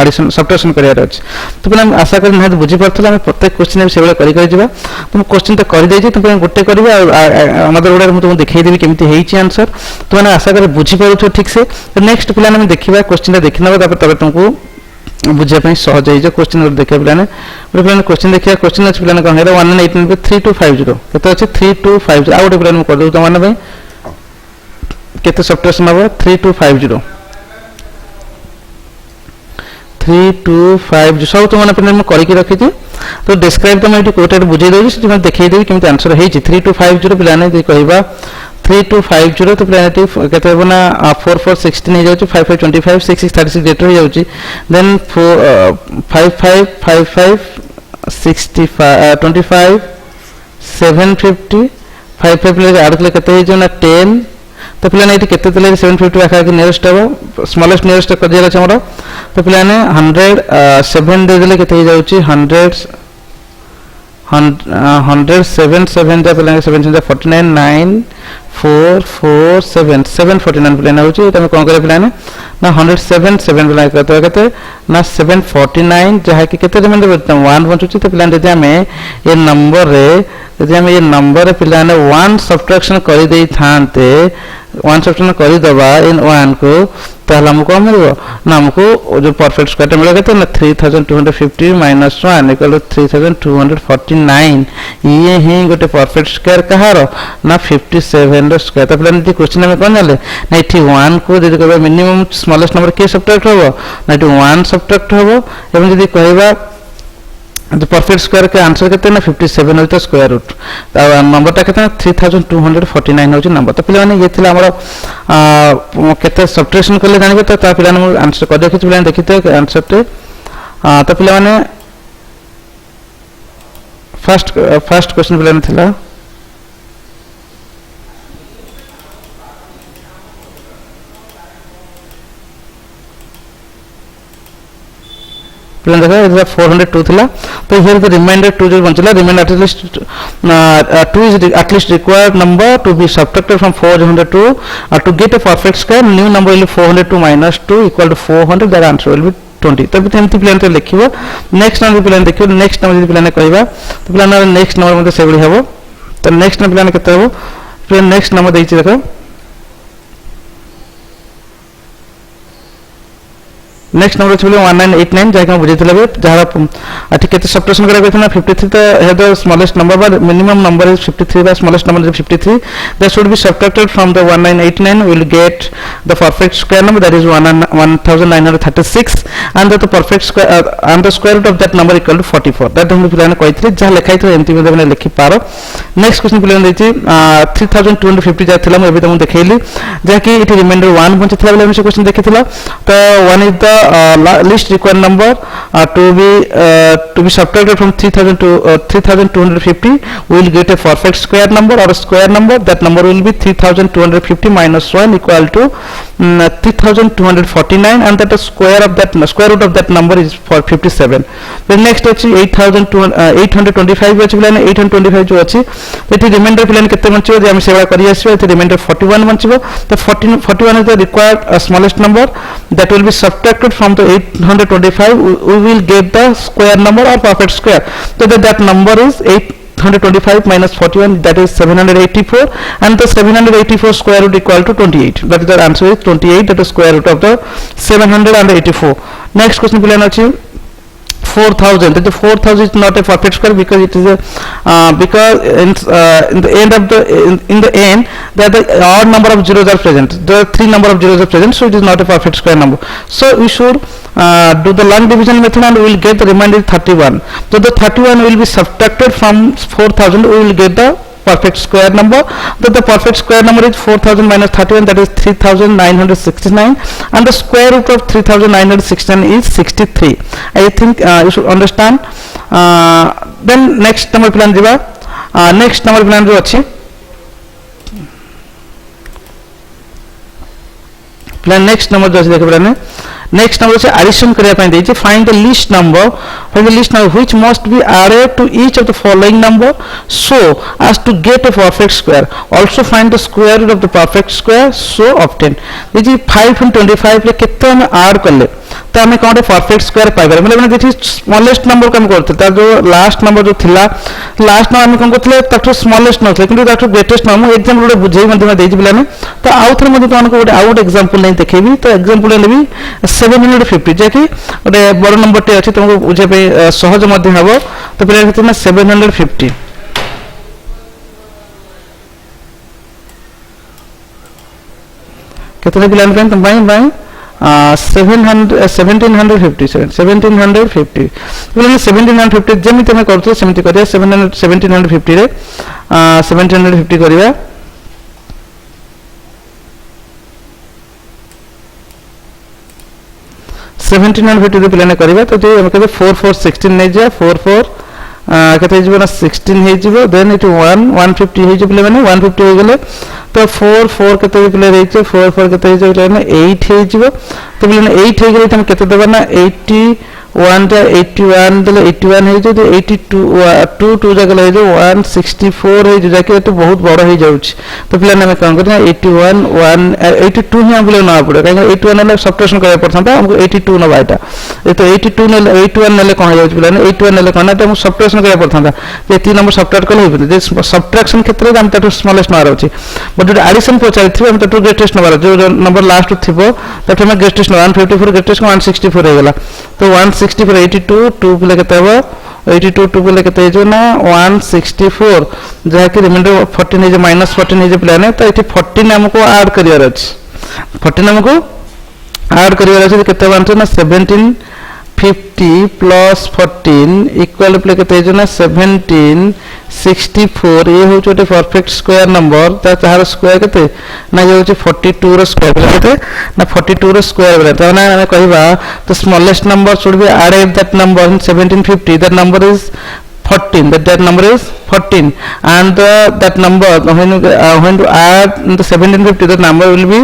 एडिशन सब्ट्रैक्शन करियार अछि तो पिला हम आशा करी निहात बुझी परथला हम प्रत्येक क्वेश्चन से बेले करि जिबा तुम क्वेश्चन तो करि देछि तुम गोटे करबा हमर गोटे हम तुम देखाई देबी केमिति हेछि आंसर तो माने आशा करी बुझी परुछ ठीक से तो नेक्स्ट पिला हम देखिबा क्वेश्चन देखिनबा तबे तुमको बुझे सहज हो क्वेश्चन देखिए पे पे क्वेश्चन देखिए क्वेश्चन अच्छे पे कौन है 1989 3250 केते अच्छे 3250 आ गोटे पे कर दो तुम केते सब्ट्रैक्शन हम 3250 3250 सब तुम पे करके रखी तो डिस्क्राइब तो मैं कोटे बुझे दूसरी से देखिए देवी केमी आंसर हो 3250 पे कहवा 3250 तो प्लानिटी केते हो ना 4416 हो जाउची 5525 6636 डेट हो जाउची देन 5555 65 25 750 55 प्लस ऐड करले केते हो ना 10 तो प्लान एटी केते तले 750 आखा के नियरेस्ट हो स्मॉलेस्ट नियरेस्ट कर दिया हमरा तो प्लान 100 7 दे देले केते हो जाउची 107 7 जा प्लान 7 जा 49 9 4 4 7 749 प्लान होची तमे कोन करे प्लान ना 107 7 प्लान करते केते ना 749 जहा कि केते रिमाइंडर बता 1 बचुची तो प्लान जदि हमें ये नंबर रे जदि हमें ये नंबर रे प्लान 1 सब्ट्रैक्शन कर देई थांते 1 सब्ट्रैक्शन कर दबा इन 1 को ताहले हमको मिलबो ना हमको जो परफेक्ट स्क्वायर मिले केते ना 3250 माइनस 1 इक्वल टू 3249 ये ही गोटे परफेक्ट स्क्वायर कहारो ना 57 रो स्क्वायर तो प्लान दी क्वेश्चन में कोन जाले ना इठी 1 को जदि कहबा मिनिमम स्मॉलेस्ट नंबर के सब्ट्रैक्ट होबो ना इठी 1 सब्ट्रैक्ट होबो एवं जदि कहबा तो परफेक्ट स्क्वायर के आंसर केते ना 57 होता स्क्वायर रूट नंबर टा केते 3249 होची नंबर तो पिला माने ये थिला हमर केते सब्ट्रैक्शन करले जानिबे तो ता पिला ने आंसर कर देखि पिला देखिते आंसर ते तो पिला माने फर्स्ट क्वेश्चन पिला ने थिला प्लान देखा इज 402 थिला तो हियर द रिमाइंडर 2 जो बचला remainder at least 2 is at least required number to be subtracted from 402 to get a perfect square new number will be 402 minus 2 equal to 400 that answer will be 20 तब एमती प्लान तो लिखिबो नेक्स्ट नंबर प्लान देखियो नेक्स्ट नंबर प्लान कहबा तो प्लान नेक्स्ट नंबर मते सेबडी हेबो तो नेक्स्ट प्लान केते हेबो प्लान नेक्स्ट नंबर देछि देखो नेक्स्ट नंबर चले 1989 जाके हम बुझितले जहां अति केते सब्ट्रैक्शन करे कहना 53 तो है the smallest number but minimum number is 53 the smallest number is 53 that should be subtracted from the 1989 we will get the perfect square number that is 1936 and the perfect square and the square root of that number equal to 44 that हम प्लान कहितले जहां लिखाइ तो एमती में लिखि पारो नेक्स्ट क्वेश्चन प्लान देछि 3250 जा थिला हम एबे तुम देखैली जाकि इट रिमाइंडर 1 बंच थिला हम से क्वेश्चन देखिथिला तो 1 is the least required number to be subtracted from 3250 we will get a perfect square number or a square number that number will be 3250 minus 1 equal to 3249 and that the square root of that number is for 57 then next अछि 825 अछि प्लान 825 जो अछि तो रिमाइंडर प्लान केते बंचिबो जे हम सेवा करि आसीबो तो रिमाइंडर 41 बंचिबो तो 41 is the required smallest number that will be subtracted from the 825 we will get the square number or perfect square so that number is 825 minus 41 that is 784 and the 784 square root equal to 28 that is the answer is 28 that is square root of the 784 next question plan achi 4000 that the 4000 is not a perfect square because it is a because in the end of the in the end that the odd number of zeros are present the 3 number of zeros are present so it is not a perfect square number so we should do the long division method and we will get the remainder 31 so the 31 will be subtracted from 4000 we will get the perfect square number that the perfect square number is 4000 minus 31 that is 3969 and the square root of 3969 is 63 I think you should understand then next number plan diba next number plan jo achi plan next number jo achi dekhe plan next number से एडिशन करिया पई देछि find the least number which must be added to each of the following number so as to get a perfect square also find the square root of the perfect square so obtain देछि 5 and 25 ले केते हम ऐड करले तो हमें कौन परफेक्ट स्क्वायर पाइबार मतलब देखिए स्मॉलेस्ट नंबर को हम करते तार जो लास्ट नंबर जो थिला लास्ट नंबर हम कौन करते ताठो स्मॉलेस्ट नथले किंतु ताठो ग्रेटेस्ट नंबर एग्जांपल गोटे बुझेई मध्यम देछि पिला ने तो आउ थरे मध्य तमको गोटे आउट एग्जांपल नै देखेबी तो एग्जांपल लेबी 750 जे कि गोटे बड़ नंबर टे अछि तुमको बुझे पे सहज मध्य हबो तो पिला हेतु ना 750 केतने पिला ने तुम बाई 1750 1750 जमी तमे करतो सेमति करिया 1750 रे 1750 करिया 1750 रे पिलाने करिवा तो जे हम कहबे 4416 नै जा 44 केते जीवना 16 हे जीवो देन इट 150 हे जीवले माने 150 हो गेले तो 4 केते पिले रही छै 4 केते जीवले माने 8 हे जीवो तो पिले 8 हे गेले तम केते देबा ना 81 टा 81 देले 81 हे जे 82 2 जगह हे जे 164 हे जे जाके तो बहुत बड़ हे जाउछ तो पिले ने काम करना 81 82 ही हम बोले ना पड़े काहे 81 ने सब्ट्रैक्शन करे पड़ता हमको 82 न बाटा ये तो 82 ने 81 ने कोन जाउछ पिले ने 81 ने कोन तो हम सब्ट्रैक्शन करे पड़ता जे 3 नंबर सब्ट्रैक्ट करले होबे जे सब्ट्रैक्शन क्षेत्र में हम तो स्मॉलेस्ट नंबर अछि बट जो एडिशन पचारि थि हम तो ग्रेटेस्ट नंबर जो नंबर लास्ट थिबो तो हम ग्रेटेस्ट 154 ग्रेटेस्ट 164 हे गेला तो 164 82 2 पिले केते हो 82 2 पिले केते जो ना 164 जहा कि रिमाइंडर 14 है जो -14 है जो प्लान है तो इति 14 हमको ऐड करियर अछि 14 हमको ऐड करियर अछि केते बनते ना 1750 प्लस 14 इक्वल प्ले केते जो ना 1764 ये हो छोटे परफेक्ट स्क्वायर नंबर ता तार स्क्वायर केते ना ये हो 42 रो स्क्वायर केते ना 42 रो स्क्वायर बले तो ना हमें कहबा तो smallest number should be added that number in 1750 that number is 14 that number is 14 and that number when to add the 1750 that number will be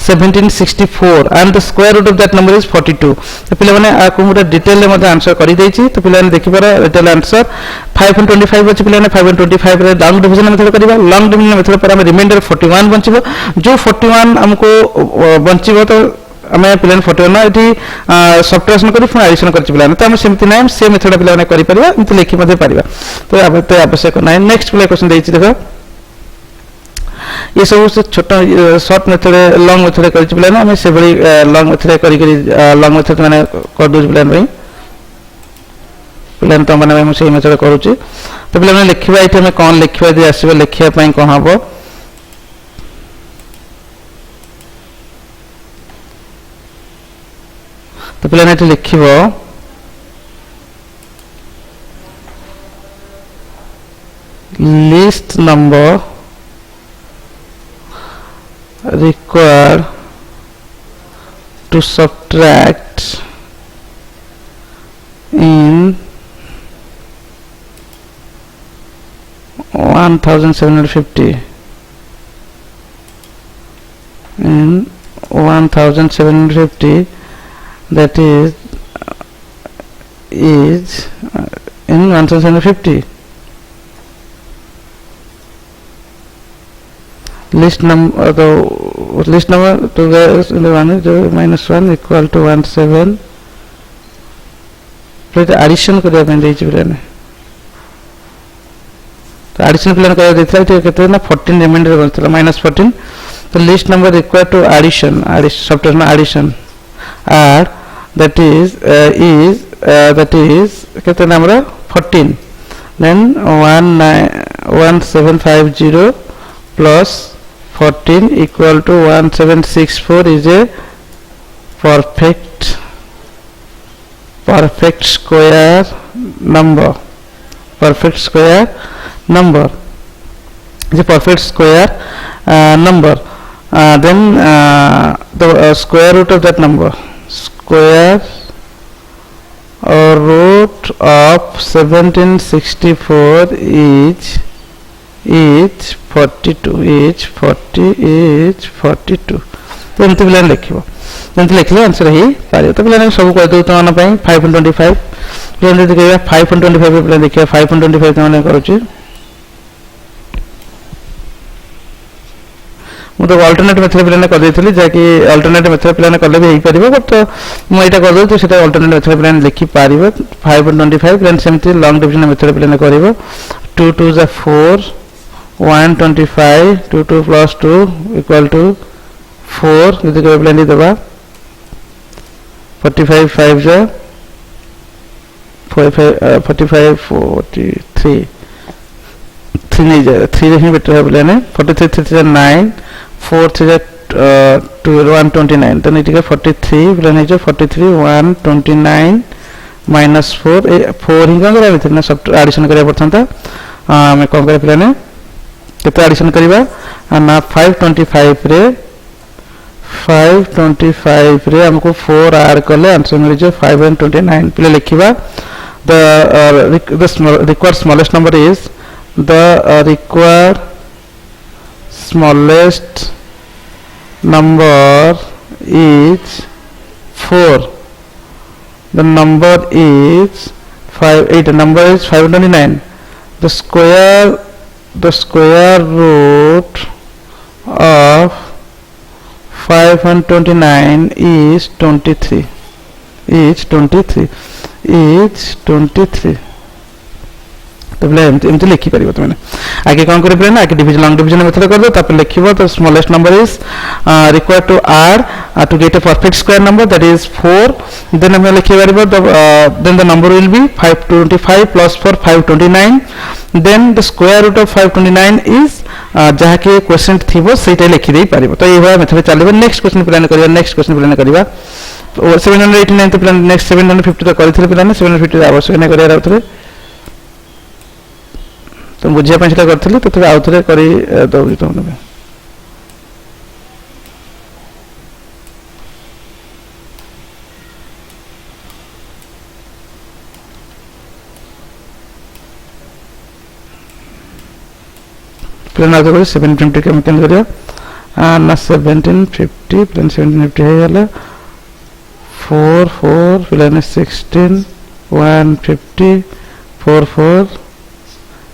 1764 and the square root of that number is 42 तो पिले माने आको मोटा डिटेल ले मते आंसर करि देछि तो पिले ने देखि पारा डिटेल आंसर 525 अछि पिले ने 525 रे लॉन्ग डिवीजन मेथड करिबा लॉन्ग डिवीजन मेथड पर हम रिमाइंडर 41 बंचिबो जो 41 हमको बंचिबो तो हमें पिलान 41 एठी सब्ट्रैक्शन करी फिर एडिशन करछि पिलान तो हम सेमति नाम से मेथड पिलाने करि परिबा इते लेखि मध्ये परिबा तो अब तो आवश्यक नै नेक्स्ट पिला क्वेश्चन देछि देखो ये सब से छोटा शॉर्ट मेथड लॉन्ग मेथड करछि पिलान हम से बड़ी लॉन्ग मेथड करी लॉन्ग मेथड माने कर दोज पिलान भाई पिलान तो माने हम से मेथड करूछि तो पिलान लिखिबा एठी हम कोन लिखिबा दे आसीबा लिखिया पई कोन हबो तो पिलान एठी लिखिबो least number required to subtract in 1750 in 1750 that is in 1750 list number the list number to the one is -1 equal to 17 फिर एडिशन करिया पे देछि पिलाने तो एडिशन प्लान करिया देथला तो केते ना 14 रिमाइंडर बनथला -14 तो least number required to addition subtraction addition add that is केते number 14 then 1750 plus 14 equal to 1764 is a perfect square number is a perfect square number then the square root of that number square or root of 1764 is 42 is 42 तो एमती पिलाने लिखिबो एमती लिखले आंसर ही पारिबो तो पिलाने सब कहि दउ तमान पई 525 पिलाने जदि कहबा 525 पिलाने देखिबा 525 तमाने करूची मु तो अल्टरनेट मेथड पिलाने कर देथली जाकि अल्टरनेट मेथड पिलाने करले भी हेई परिबो बट मु एटा कर दउ तो सेटा अल्टरनेट मेथड पिलाने लिखि पारिबो 525 पिलाने सेमती लॉन्ग डिवीजन मेथड पिलाने करिवो 2 2 is 4 125 2 2 plus 2 equal to 4 जदि कहबा पिलाने देबा 45 5 जा 45 43 3 नहीं जाए 3 देखने बेटर है पिलाने 43 3 9 4 3 129 तो नहीं ठीक है 43 पिलाने जो 43 129 minus 4 4 ही कौन करें ना सब एडिशन करें पड़ता था मैं कौन करें पिलाने कितना एडिशन करीबा ना 525 रे हमको 4 ऐड करले आंसर मिल जे 529 पिले लिखिबा the required smallest number is the required smallest number is 4 the number is 8 the number is 529 the square root of 529 is 23 तो बोले एमती लिखि परिबो तमे आगे कोन करे प्लान आगे डिवीजन लॉन्ग डिवीजन मेथड कर दो तापर लिखिबो तो smallest number is required to add to get a perfect square number that is 4 then हम लिखि परिबो then the number will be 525 plus 4 529 then the square root of 529 is जहा के क्वेश्चन थिबो सेटा लिखि देई परिबो तो एवा मेथड चलिबो नेक्स्ट क्वेश्चन प्लान करिबा 789 तो प्लान नेक्स्ट 750 तो करथिले प्लान 750 आवश्यक नै करिया राउथरे तो बुझिया ପାଇଁ ସେଟା କରିଥିଲି ତ ତବେ ଆଉଥରେ କରି ଦଉଚି ତମକୁ प्लान आगे 750 के हम केन करिया ना 1750 प्लान 1750 है गला 4 4 प्लान 16 150 4 4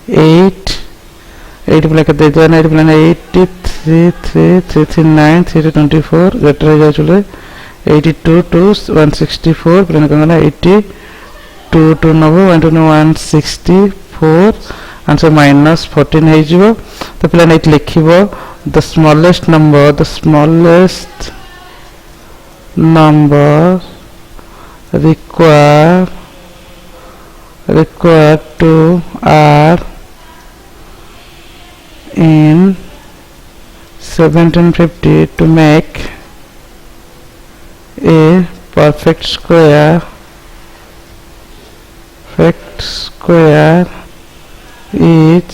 8 प्लान के दे देना 8 प्लान 83 3 339 324 ग्रेटर हो जा चले 82 2 164 प्लान का 80 2 2 9 164 आंसर माइनस 14 है जीवो तो प्लान 8 लिखिबो the smallest number required to add in 1750 to make a perfect square is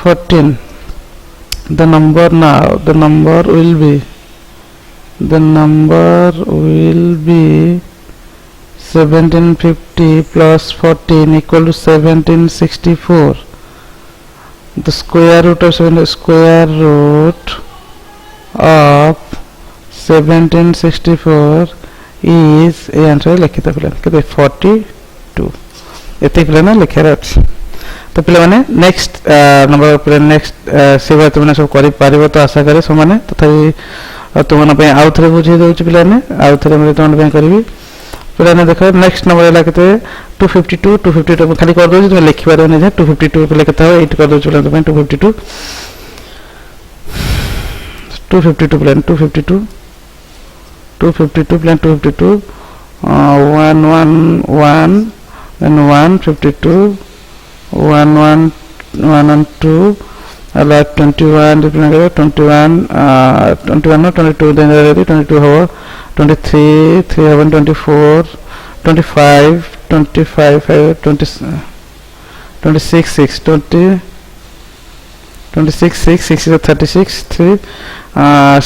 14 the number will be 1750 plus 14 equal to 1764 the square root of 1764 is a answer लिखिता पिलाने के 42 एते पिलाने लिखार अछि तो पिला माने नेक्स्ट नंबर पिला नेक्स्ट सेवा तुमने सब करि पारिबो तो आशा करे सो माने तथापि तुमन पे आउथरे बुझे दउछि पिलाने आउथरे हम तुमन पे करबी पिलाने देखो नेक्स्ट नंबर है केते 252 खाली कर दो तुम लिखि पारो नै 252 पे लिखता हो 8 कर दो पिला तुम 252 प्लान 252 प्लान 252 111 then 152 112 अलग 21 डिफरेंट 21 21 22 then 22 हो 23 3 7 24 25 25 20 26 6 20 26 6 6 is 36 3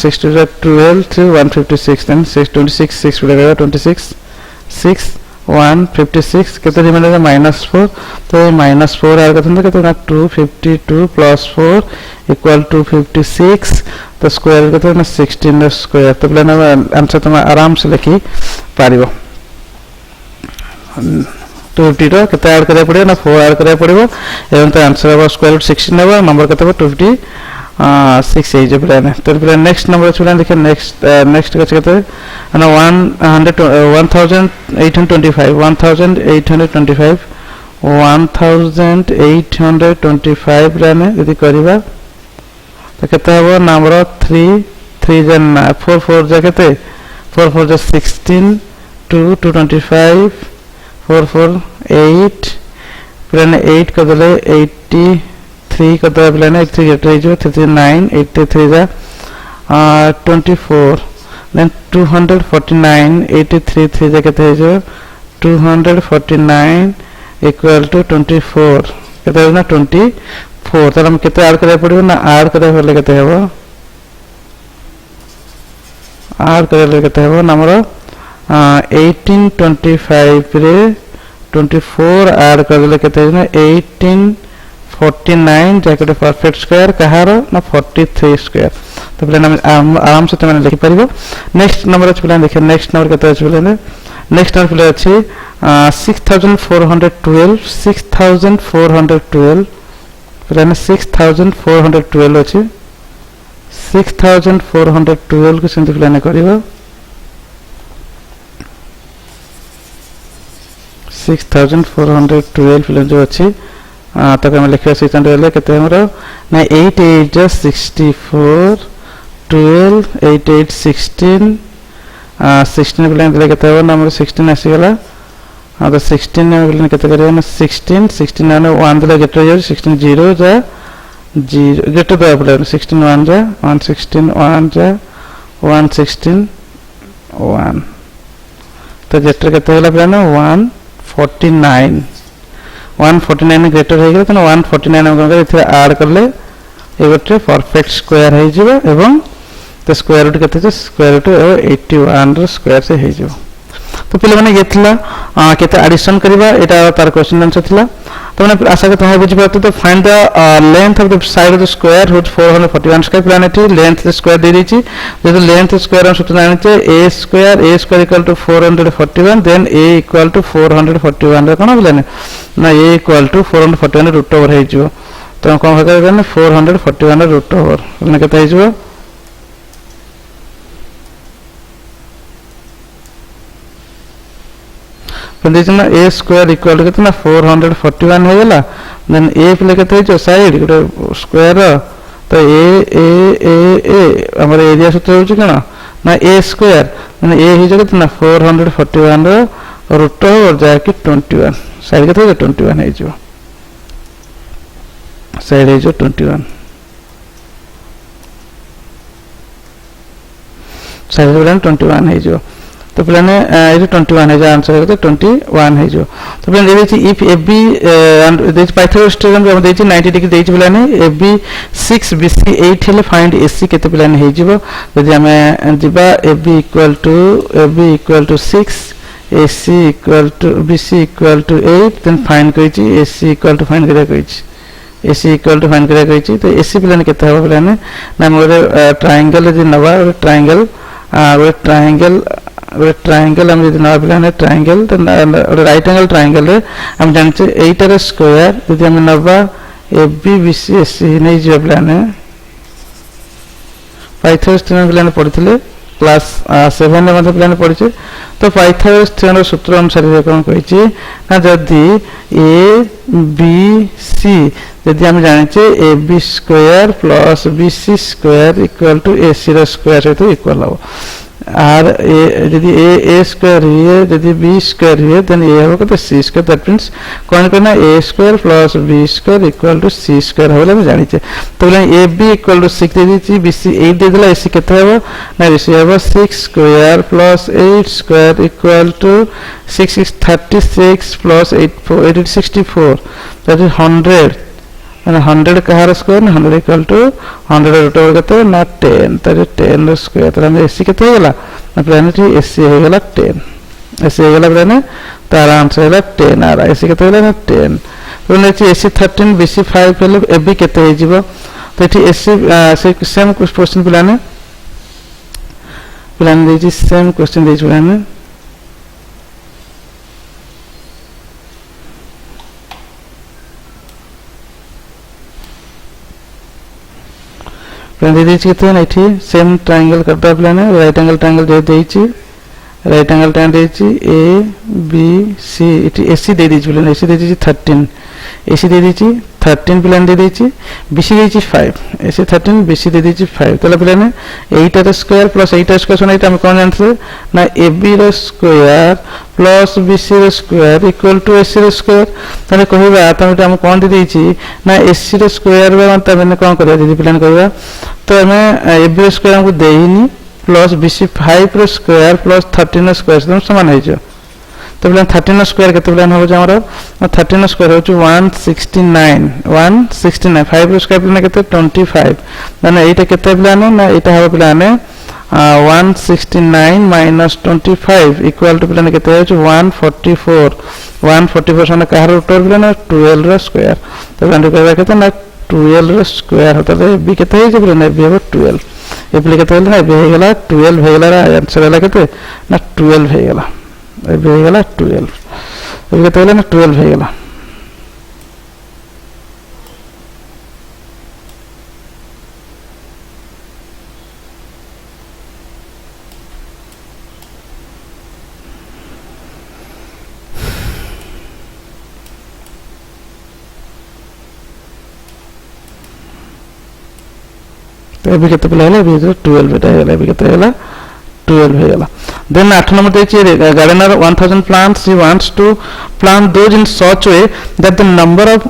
6 to 12 3 156 then 6 26 6 will 26 6 156 कितने रिमाइंडर है -4 तो -4 आएगा तो कितना 252 + 4 = 256 तो स्क्वायर रूट केते ना 16 ର स्क्वायर तो प्लान आंसर तुम आराम से लिखि पारिबो 250 रो केते ऐड करे पड़ियो ना 4 ऐड करे पड़ियो एवं तो आंसर हो स्क्वायर रूट 16 हो नंबर केते 250 6 है जे प्लान तो प्लान नेक्स्ट नंबर प्लान देखिए नेक्स्ट केते ना 1825 प्लान यदि करबा तो केते हो नंबर 3 3 जन 4 4 जा केते 4 4 जा 16 2 225 4 4 8 प्लान 8 कर देले 83 कर दे प्लान 83 गेट रही जो 39 83 जा 24 देन 249 83 3 जा केते जो 249 इक्वल टू 24 केते हो ना 24 तो हम केते ऐड करे पड़ियो ना ऐड करे पड़ले केते हो ऐड करे केते हो नंबर 1825 रे 24 ऐड कर देले केते हो ना 1849 जैकेट परफेक्ट स्क्वायर कहार ना 43 स्क्वायर तो प्लान आराम से तुम लिखि परिबो नेक्स्ट नंबर अछि प्लान देखिए नेक्स्ट नंबर केते अछि प्लान नेक्स्ट नंबर प्लान अछि 6412 प्लान 6412 अछि 6412 को सिंपल प्लान करिवो 6412 प्लान जो अछि तो हम लिखियो 600 केते हमरो ना 8 8 64 12 8 8 16 16 प्लान देले केते हो नंबर 16 आसी गेला हां तो 16 प्लान केते करियो ना 16 16 ना 1 देले गेट रही 16 0 जा 0 गेट दो प्लान 16 1 जा 116 1 जा 116 1 तो गेट केते होला प्लान 149 149 ग्रेटर हो गला तो 149 हम इथे ऐड करले ए गोटे परफेक्ट स्क्वायर हो जिवो एवं तो स्क्वायर रूट केते स्क्वायर रूट 81 रो स्क्वायर से हो जिवो तो पहले माने ये थिला केते एडिशन करबा एटा तार क्वेश्चन आंसर थिला तो माने आशा के तुम बुझि पातो तो find the length of the side of the square root 441 square प्लान एटी लेंथ स्क्वायर दे दिछि जेतो लेंथ स्क्वायर हम सूत्र जानिते a square equal to 441 then a equal to 441 रे कोन प्लान ना a equal to 441 root over हे जिवो तो कोन होगा कहने 441 रूट ओवर माने केते हे जिवो condition a square equal to कितना 441 हो गेला देन a प्ले केते जो साइड गोटे स्क्वायर तो a हमर एरिया सूत्र होछ केना ना a स्क्वायर माने a हे जो कितना 441 रो रूट ओवर जा कि 21 साइड केते 21 हे जो साइड हे जो 21 साइड प्लान 21 है जो तो प्लान ये 21 है जो आंसर है तो 21 है जो तो प्लान देछि इफ ab एंड देछि पाइथागोरस थ्योरम हम देछि 90 डिग्री देछि प्लान ab 6 bc 8 हेले फाइंड ac केते प्लान है जिवो यदि हमें जिबा ab equal to 6 ac equal to bc equal to 8 then find करिछि ac इक्वल टू फाइंड करिया करिछि ac इक्वल टू फाइंड करिया करिछि तो ac प्लान केते हो प्लान ना मोर ट्रायंगल यदि नबा ट्रायंगल हम यदि नबा प्लान ट्रायंगल तो राइट एंगल ट्रायंगल रे हम जानछे 8 रे स्क्वायर यदि हम नबा ab bc ac नै जे प्लान पाइथागोरस थ्योरम प्लान पढिथिले क्लास 7 में मतलब प्लान पढिछे तो पाइथागोरस थ्योरम सूत्र अनुसार कोन कहिछि ना जदी a b c यदि हम जानछे ab square plus bc square equal to ac रो स्क्वायर तो इक्वल हो आर यदि a स्क्वायर है यदि b स्क्वायर है देन a होगा तो c स्क्वायर दैट मींस कोन करना a square plus b square equal to c square होले हम जानिछे तो ab इक्वल टू 6 दे दिछि bc 8 दे दिला ac केते हो ना ac हो 6 square plus 8 square equal to 6 is 36 प्लस 8 8 is 64 दैट इज 100 and 100 कहार स्क्वायर ना 100 इक्वल टू 100 रूट ओवर केते ना 10 तो 10 रो स्क्वायर तो हम ac केते होला ना प्लानेट ac हो गेला 10 ac हो गेला प्लाने तार आंसर होला 10 आ ac केते होला ना 10 तो नेक्स्ट ac 13 bc 5 हेले ab केते हे जिवो तो ये एससी सेम क्वेश्चन पिलाने देखिए सेम क्वेश्चन देखिए पिलाने प्लान देखिए ये सेम ट्रायंगल करता पिलाने राइट एंगल ट्रायंगल जो देखिए राइट एंगल ट्रायंगल देखिए ए बी सी ये एसी दे दीजिए पिलाने एसी दे दीजिए 13 एसी दे दीजिए 13 प्लान दे दीजिए बीसी दे 5 एसी 13 बीसी दे दीजिए 5 তাহলে প্লানে 8 এর স্কয়ার প্লাস 8 এর স্কয়ার এটা আমি কোন জানতে না এবি এর স্কয়ার প্লাস বিসি এর স্কয়ার ইকুয়াল টু এসি এর স্কয়ার তাহলে কহিবা তুমি আমি কোন দে দিয়েছি না এসি এর স্কয়ার মানে মানে কোন করিবা যদি প্লান করিবা তো আমি এবি এর স্কয়ার আমাকে দেইনি প্লাস বিসি 5 এর স্কয়ার প্লাস 13 এর স্কয়ার সমান হয়ে যাবে तो प्लान 13 स्क्वायर के प्लान हो जाए हमारा 13 स्क्वायर हो 169 5 स्क्वायर प्लान के 25 माने एटा केते प्लान ना एटा हो प्लान 169 माइनस 25 इक्वल टू प्लान केते हो 144 सने कहार रूट प्लान 12 रो स्क्वायर तो प्लान के केते ना 12 रो स्क्वायर होता है बी केते हो प्लान बी हो 12 ए प्ले केते ना बी हो गेला 12 हो गेला आंसर होला केते ना 12 हो गेला ଏବେ ହେଇଗଲା 12 ଏବେ କେତେ ହେଲା ନା 12 ହେଇଗଲା तो ଏବେ କେତେ ପିଲା ହେଲା ଏବେ 12 ବେଟା ହେଇଗଲା ଏବେ କେତେ ହେଲା 12 ହେଇଗଲା then 8 number देखिए gardener 1000 plants he wants to plant those in such way that the number of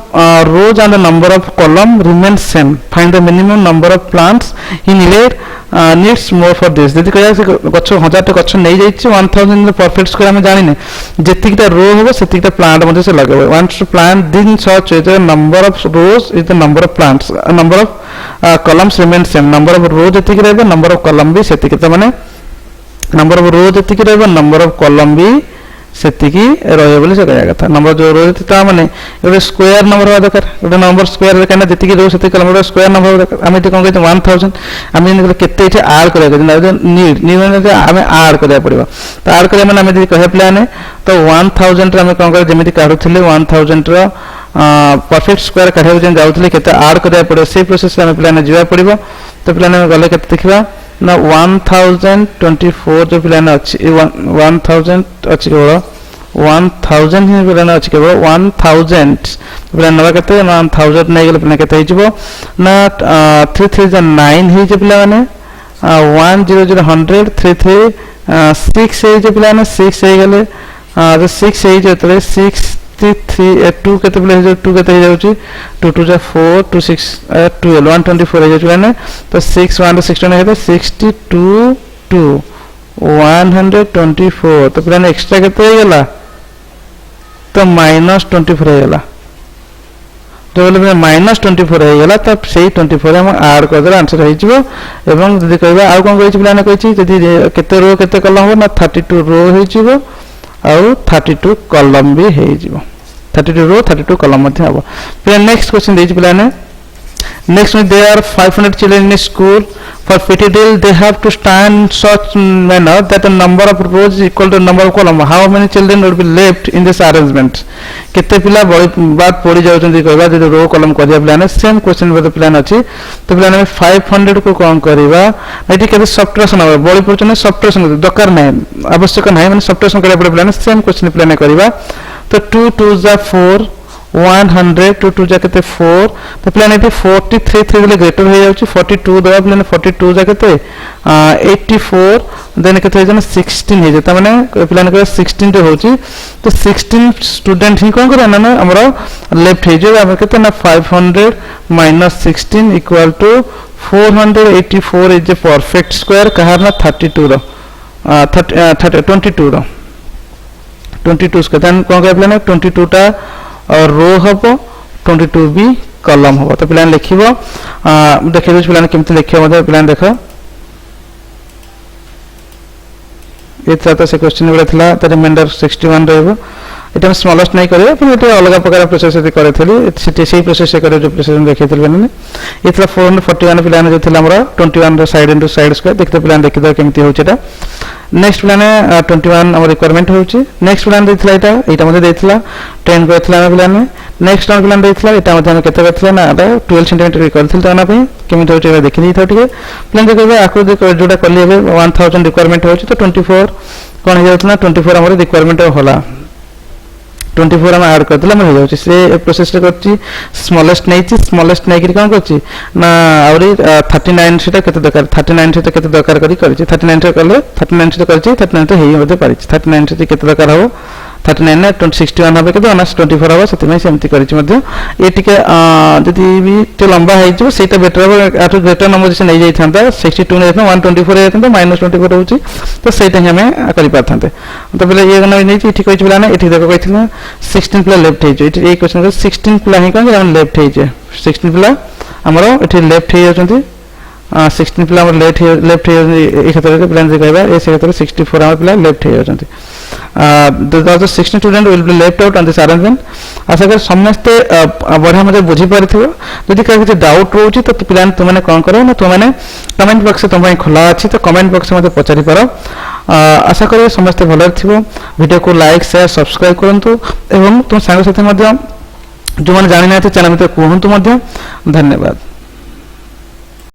rows and the number of column remains same find the minimum number of plants he needs more for this यदि कह गछ 1000 टा गछ नै जाइछि 1000 परफेक्ट स्क्वायर हम जानि नै जेतिकटा रो होबो सेतिकटा प्लांट मध्ये से लगाबो wants to plant this in such way the number of rows is the number of plants number of columns remains same number of rows जेतिक रहबो number of column भी सेतिक त माने नंबर ऑफ रो जेतिक रहबो नंबर ऑफ कॉलम भी सेतिकी रहबो बोली से कहया कथा नंबर जो रो ता माने एबे स्क्वायर नंबर हो दरकार एबे नंबर स्क्वायर कहना जेतिकी रो सेतिक कॉलम रो स्क्वायर नंबर दरकार आमे ते कोन कहते 1000 आमे ने केते इथे ऐड करे माने नीड आमे ऐड करे पड़िबो तो ऐड करे माने आमे जे कहे प्लान तो 1000 रे आमे कोन करे जेमिति काढुथिले 1000 रो परफेक्ट स्क्वायर काढे जे जाउथिले केते ऐड करे पड़िबो से प्रोसेस रे आमे प्लान जिवा पड़िबो तो प्लान में गले केते देखिबा ना 1024 जो प्लान अच्छी 1000 अच्छी केवल 1000 ही प्लान अच्छी केवल 1000 प्लान नवा केते 1000 नै गेले प्लान केते हिजबो ना 339 ही जे प्लान माने 100 100 336 हे जे प्लान 6 हे गेले जो 6 हे जे तले 63 2 केते प्ले 2 केते हे जाउची 2 2 जा 4 2 6 12 124 हे जाउची माने तो 6 1 6 ने हेबे 62 2 124 तो प्लान एक्स्ट्रा केते हे गेला तो -24 हे गेला तो बोले -24 हे गेला तो सेही 24 हम ऐड कर दे आंसर हे जिवो एवं जदी कहबा आ कोन कहै छी प्लान कहै छी जदी केते रो केते कलम हो ना 32 रो हे जिवो और 32 कॉलम भी है जीवो 32 रो 32 कॉलम मध्ये हबो फिर नेक्स्ट क्वेश्चन देज प्लान नेक्स्ट में there are 500 children in a school for PT drill they have to stand in such manner that the number of rows is equal to number of column how many children would be left in this arrangement केते पिला बात पड़ी जाउछन कहबा जे रो कॉलम करिया प्लान सेम क्वेश्चन बद प्लान अछि तो प्लान में 500 को कम करबा एटी केते सब्ट्रैक्शन हो बड़ी पड़छन सब्ट्रैक्शन दरकार नै आवश्यक नै माने सब्ट्रैक्शन करिया पड़े प्लान सेम क्वेश्चन प्लान करबा तो 2 2 जा 4 100 2 2 जा केते 4 तो प्लान एटी 43 3 ले ग्रेटर हो जाउची 42 दबा प्लान 42 जा केते 84 देन केते जन 16 हे जता माने प्लान कर 16 टे होची तो 16 स्टूडेंट ही कोन करे ना हमरो लेफ्ट हे जो हम केते ना 500 -16 equal to 484 is a perfect square कहार ना 32 रो 22 रो 22 स्क्वायर देन कोन करे प्लान 22 टा और रो हबो 22 भी कॉलम हबो तो प्लान लिखिबो देखि दो प्लान केमति लिखियो मते प्लान देखो एता तो से क्वेश्चन बडा थला त रिमाइंडर 61 रहबो এটা আমি স্মলেস্ট নাই করিবা পুଣି এটা ଅଲଗା ପ୍ରକାର ପ୍ରୋସେସ କରିଥିଲି ସେଠି ସେଇ ପ୍ରୋସେସ କରିବ ଯୋଉ ପ୍ରୋସେସ ଦେଖେଇଥିଲି ମାନେ ଏଥିଲା 441 ପିଲାମାନେ ଯୋଉ ଥିଲା ଆମର 21 ର ସାଇଡ ଇନଟୁ ସାଇଡ ସ୍କୋୟାର ଦେଖିତେ ପିଲାମାନେ ଦେଖିଦେବା କେମିତି ହେଉଛି এটা ନେକ୍ସଟ ପିଲାମାନେ 21 ଆମର ରିକ୍ୱାରମେଣ୍ଟ ହେଉଛି ନେକ୍ସଟ ପିଲାମାନେ ଦେଇଥିଲା ଏଇଟା ମଧ୍ୟ ଦେଇଥିଲା 10 କରିଥିଲା ଆମେ ପିଲାମାନେ ନେକ୍ସଟ ଆମ ପିଲାମାନେ ଦେଇଥିଲା ଏଇଟା ମଧ୍ୟ ଆମେ କେତେ କରିଥିଲା ନା ଏଟା 12 ସେଣ୍ଟିମିଟର କରିଥିଲି ତ ନା ପାଇଁ କେମିତି ହେଉଛି ଏଇଟା ଦେଖି ଦେଇଥାଉ ଟିକେ ପିଲାମାନେ କହିବେ ଆକୁ ଯୋଉଟା କଲି ଏବେ 1000 ରିକ୍ୱାରମେଣ୍ଟ ହେଉଛି ତ 24 କ'ଣ ହେଇଯାଉଥିଲା ନା 24 ଆମର ରିକ୍ୱାରମେଣ୍ଟ ହେଲା 24 ଆମେ ଆଡ୍ କରିଦେଲେ ଆମର ହେଇଯାଉଛି ସେ ପ୍ରୋସେସରେ କରିଛି ସ୍ମଲେଷ୍ଟ ନେଇଛି ସ୍ମଲେଷ୍ଟ ନେଇକି କ'ଣ କରିଛି ନା ଆହୁରି 39 ସେଟା କେତେ ଦରକାର 39 ସେଟା କେତେ ଦରକାର କରି କରିଛି 39 ରେ କଲେ 39 ସେଟା କରିଛି 39 ରେ ହେଇ ମଧ୍ୟ ପାରିଛି 39 ସେଟା କେତେ ଦରକାର ହେବ 39 ରେ 61 হবে কিন্তু অনার্স 24 হবে সেটাই সেমতি করেছি মধ্যে এ টিকে যদি বি তে লম্বা হইଯିବ সেইটা বেটার হবে আটু বেটার নম্বর যে নেই যাইথান্তা 62 নেই 124 যাইথান্তা -24 হଉଛି তো সেইটা ହିଁ ଆମେ କରି পারথান্তে তো বলে এই গনা নেই এটি কইছি বলা না এটি দেখো কইছিল 16 প্লাস লেফট হইছে এটি এই কোশ্চেন 16 প্লাস ହିଁ কোন আমরা লেফট হইছে 16 প্লাস আমরা এটি লেফট হই যাচ্ছেন 16 প্লাস আমরা লেফট হই এই ক্ষেত্রে প্ল্যান যে কইবা এই ক্ষেত্রে 64 আমরা প্লাস লেফট হই যাচ্ছেন the 16 student will be left out on this arrangement आशा कर समस्त बढ़िया मते बुझी पारिथिबो जदि का किछ डाउट रहउची तो प्लान तुमने कोन करो ना तुमने कमेंट बॉक्स तुम खुला अछि तो कमेंट बॉक्स मते पचारि पारो आशा करी समस्त भलो थिबो वीडियो को लाइक शेयर सब्सक्राइब करंतु एवं तुम संग साथी मध्य जो माने जानि नाते चैनल मते कहंतु मध्य धन्यवाद।